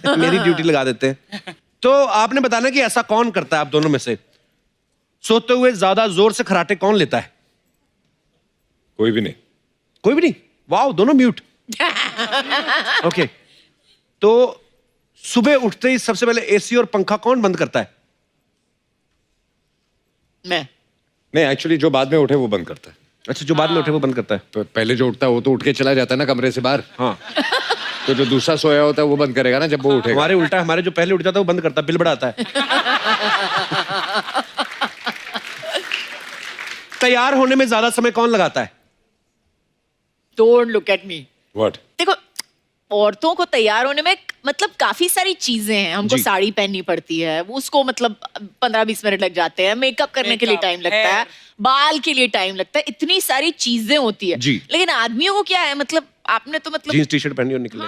मेरी ड्यूटी लगा देते हैं। तो आपने बताना कि ऐसा कौन करता है आप दोनों में से, सोते हुए ज्यादा जोर से खराटे कौन लेता है? कोई भी नहीं। कोई भी नहीं? वाओ, दोनों म्यूट। ओके, तो सुबह उठते ही सबसे पहले एसी और पंखा कौन बंद करता है? मैं। नहीं, एक्चुअली जो बाद में उठे वो बंद करता है। अच्छा, जो बाद में उठे वो बंद करता है। पहले जो उठता है वो तो उठ के चला जाता है ना कमरे से बाहर। हाँ, तो जो दूसरा सोया होता है वो बंद करेगा ना जब वो उठेगा। हमारे उल्टा है, हमारे जो पहले उठ जाता है वो बंद करता है, बिल बढ़ाता है। तैयार होने में ज्यादा समय कौन लगाता है? Don't look at me. What? देखो, औरतों को तैयार होने में मतलब काफी सारी चीजें हैं। हमको जी। साड़ी पहननी पड़ती है, वो उसको मतलब 15-20 मिनट लग जाते हैं। मेकअप करने के लिए टाइम लगता है, बाल के लिए टाइम लगता है, इतनी सारी चीजें होती है। जी। लेकिन आदमियों को क्या है, मतलब आपने तो मतलब जीन्स टी शर्ट पहनी और निकले।